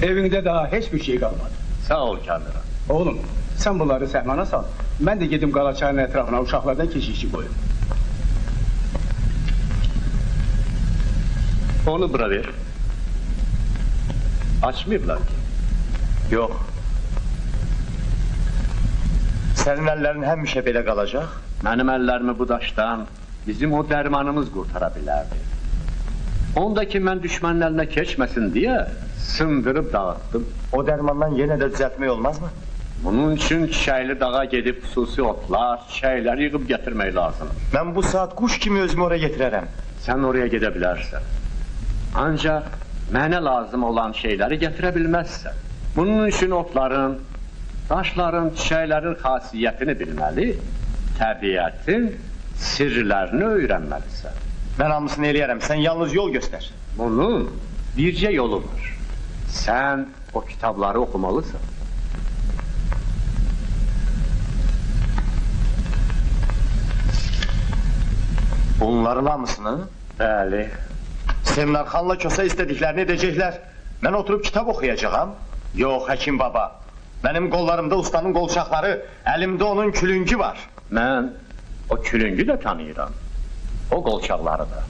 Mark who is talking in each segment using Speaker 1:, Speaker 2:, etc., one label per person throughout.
Speaker 1: Evinde daha hiçbir şey kalmadı.
Speaker 2: Sağ ol Kamran.
Speaker 1: Oğlum, sen bunları səhmana sal. Ben de gedim Qalaçayın etrafına uşaqlardan keşişçi koyum.
Speaker 2: Onu bura ver. Açmıyorlar ki.
Speaker 3: Yok. Senin ellerin həmişə belə qalacaq.
Speaker 2: Mənim əllərimi bu daşdan bizim o dərmanımız qurtara bilərdi. Ondaki mən düşmənin əlinə keçməsin deyə sındırıb dağıtdım.
Speaker 3: O dərmandan yenə də düzəltmək olmazmı?
Speaker 2: Bunun üçün Çiçəkli dağa gedib xüsusi otlar, çiçəkləri yığıb gətirmək lazımdır.
Speaker 3: Mən bu saat quş kimi özümü oraya getirərəm.
Speaker 2: Sən oraya gedə bilərsən. Ancaq mənə lazım olan şeyləri gətirə bilməzsən. Bunun üçün otların, daşların, çiçəklərin xasiyyətini bilməli, təbiətin sirlərini öyrənməlisən.
Speaker 3: Mən hamısını eləyərəm, sən yalnız yol göstər.
Speaker 2: Bunun bircə yolu var. Sən o kitabları oxumalısan.
Speaker 3: Bunların hamısını?
Speaker 2: Bəli.
Speaker 3: Semnarxanla Kosa istədiklərini edəcəklər. Mən oturub kitab oxuyacağam. Yox, həkim baba. Mənim qollarımda ustanın qolçaqları, əlimdə onun külüngü var.
Speaker 2: Mən o külüngü də tanıyıram. O qolçaqları da.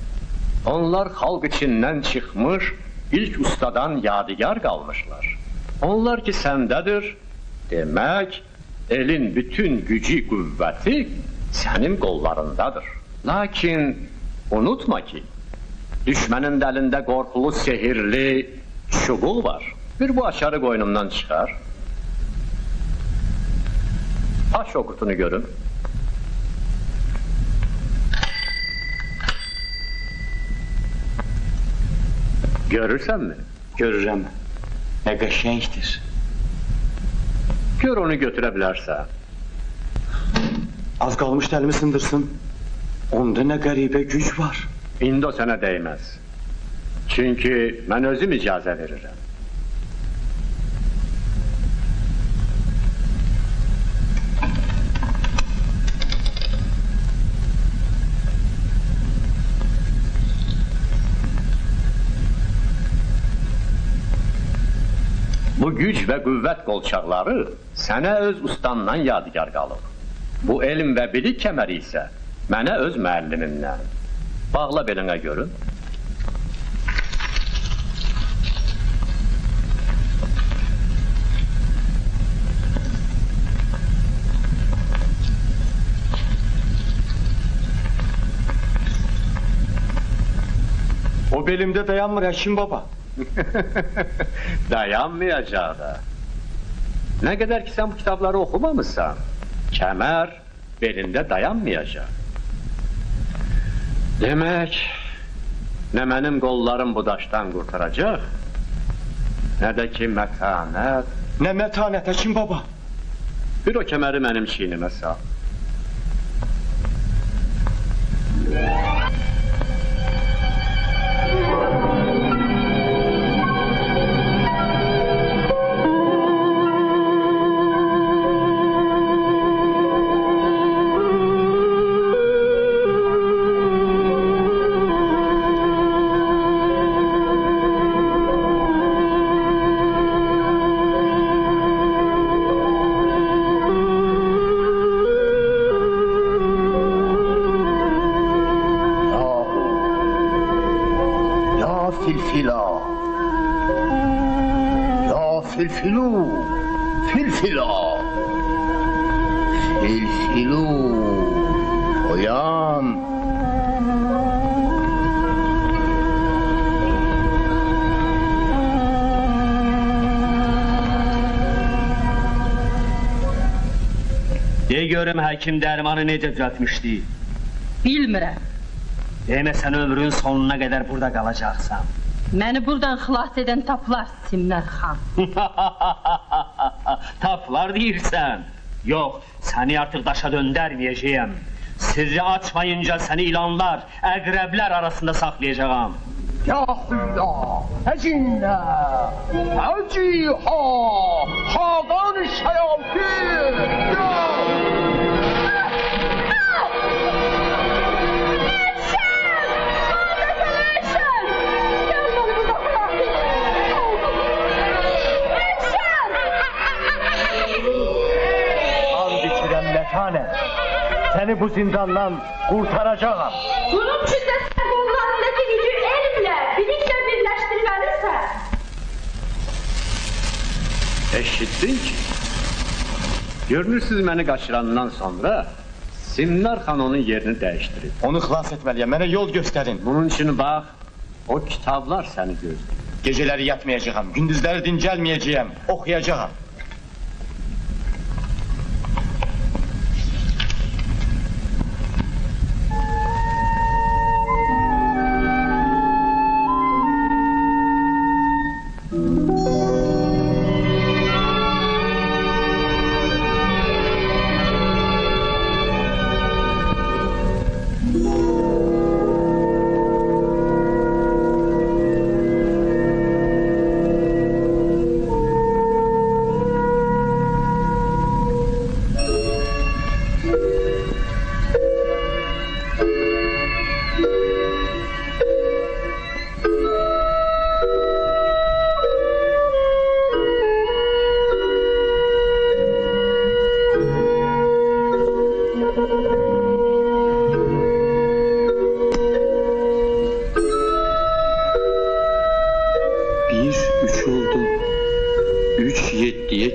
Speaker 2: Onlar xalq içindən çıxmış, ilk ustadan yadigar qalmışlar. Onlar ki səndədir, demək, elin bütün gücü, qüvvəti sənin qollarındadır. Lakin unutma ki, düşmənin əlində qorxulu, sehirli çubuq var. Bir bu açarı qoynumdan çıxar. Aç o qutunu görün. Görürsənmi?
Speaker 3: Görürəm. Nə qəşəngdir.
Speaker 2: Gör onu götürə bilərsən.
Speaker 3: Az qalmışdı əlimi sındırsın. Onda nə qəribə güc var.
Speaker 2: İndi o sənə dəyməz. Çünki mən özüm icazə verirəm. Bu güc və qüvvət qolçaqları sənə öz ustandan yadigar qalır. Bu elm və bilik kəməri isə mənə öz müəllimimdən. Bağla belinə görün.
Speaker 3: O belimdə dayanmır həkim baba.
Speaker 2: Dayanmayacaq da. Nə qədər ki sən bu kitabları oxumamısan, kəmər belində dayanmayacaq. Demək, nə mənim qollarım bu daşdan qurtaracaq, nə də ki mətanət.
Speaker 3: Nə mətanət həkim baba?
Speaker 2: Bir o kəməri mənim çiynimə sal.
Speaker 4: Görüm həkim dərmanı necə düzəltmişdi?
Speaker 5: Bilmirəm.
Speaker 4: Deməsən ömrün sonuna qədər burada qalacaqsan.
Speaker 5: Məni buradan xilas edən taplar Simnarxan.
Speaker 4: Taplar deyirsən? Yox, səni artıq daşa döndərməyəcəyəm. Sirri açmayınca səni ilanlar, əqrəblər arasında saxlayacağam.
Speaker 6: Ya Xüllah, həcinlə, həciha, xaqan şəyatir, ya!
Speaker 3: seni bu zindandan kurtaracağım.
Speaker 5: Bunun için de sen kollarındaki gücü elimle, bilikle birleştirmelisin.
Speaker 2: Eşittin ki. Görünürsüz məni qaçırandan sonra Simnar xan onun yerini dəyişdirib.
Speaker 3: Onu xilas etmeliyim, bana yol gösterin.
Speaker 2: Bunun için bax, o kitablar səni gözləyir.
Speaker 3: Geceleri yatmayacağım, gündüzleri dincelmeyeceğim, okuyacağım.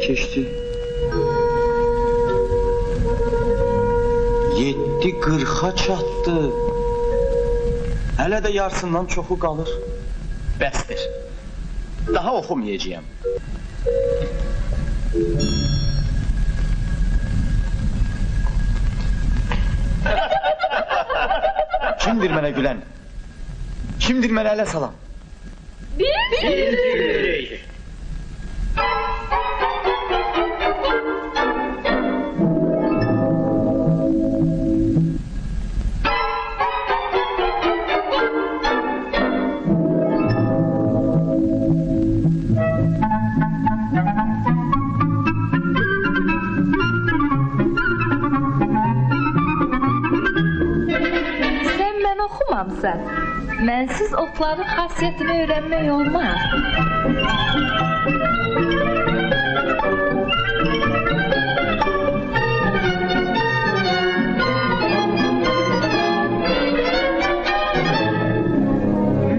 Speaker 3: Geçti. 7:40'a çatdı. Hele de yarısından çoxu qalır. Bəsdir. Daha oxumayacağım. Kimdir mənə gülən? Kimdir mənə ələ salan?
Speaker 5: Biz?
Speaker 7: Oxumamısan. Mənsiz otların xasiyyətini öyrənmək olmaz.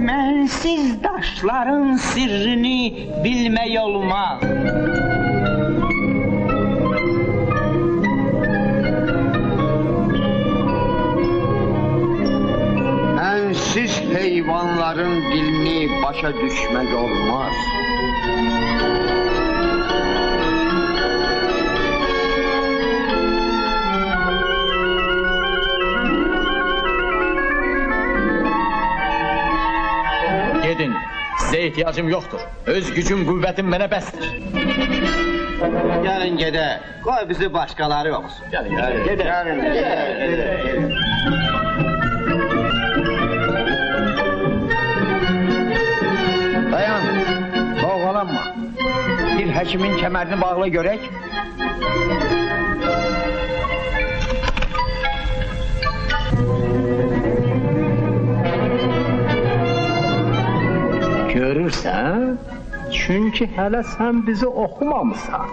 Speaker 8: Mənsiz daşların sirrini bilmək olmaz.
Speaker 9: Siz heyvanların dilini başa düşmek olmaz.
Speaker 3: Gedin, size ihtiyacım yoktur. Öz gücüm, kuvvetim mənə bəsdir.
Speaker 9: Gelin gede, koy bizi başkaları olsun.
Speaker 3: Gelin, gelin.
Speaker 9: Dayan, boğalanma. Bir hekimin kemerini bağla görek.
Speaker 4: Görürsən? Çünki hələ sən bizi oxumamısan.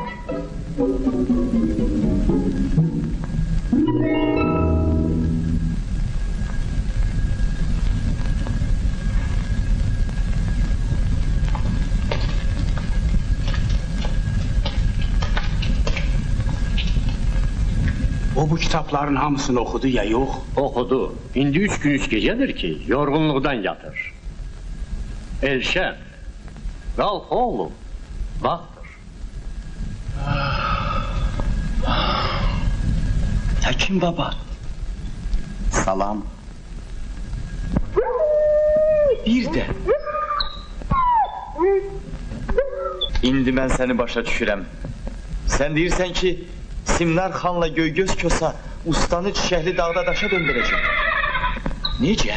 Speaker 1: O bu kitapların hamısını okudu ya yok?
Speaker 2: Oxudu. İndi 3 gün 3 gecədir ki, yorğunluqdan yatır. Elşən, qalx oğlum, vaxtdır.
Speaker 3: Həkim baba. Salam. Bir də. İndi mən səni başa düşürəm. Sən deyirsən ki, Simnar xanla Göygöz Kosa ustanı Çiçəkli dağda daşa döndürəcək. Necə?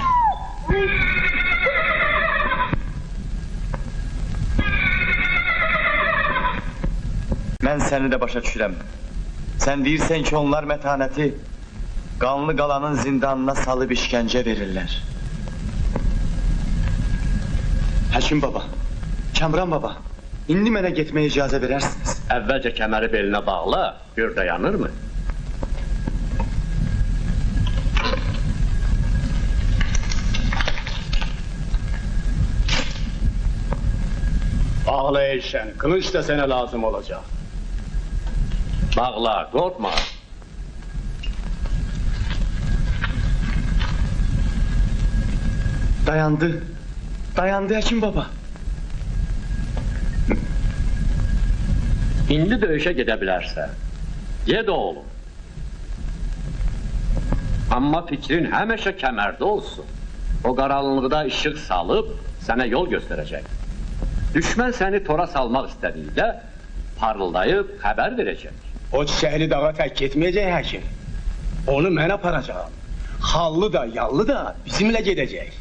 Speaker 3: Mən səni də başa düşürəm. Sən deyirsən ki, onlar mətanəti qanlı qalanın zindanına salıb işgəncə verirlər. Həkim baba, Kəmran baba, indi mənə getməyə icazə verərsiniz.
Speaker 2: Əvvəlcə kəməri belinə bağla, gör dayanır mı?
Speaker 1: Bağla eşen, kılıç da sana lazım olacak.
Speaker 2: Bağla, korkma.
Speaker 3: Dayandı. Dayandı Həkim baba.
Speaker 2: İndi döyüşə gedə bilərsə, ged oğlum. Amma fikrin həmişə kəmərdə olsun. O qaranlıqda işıq salıb sənə yol göstərəcək. Düşmən səni tora salmaq istədikdə parıldayıb xəbər verəcək.
Speaker 1: O çiçəkli dağa tək getməyəcək həkim. Onu mən aparacağım. Xallı da, yallı da bizimlə gedəcək.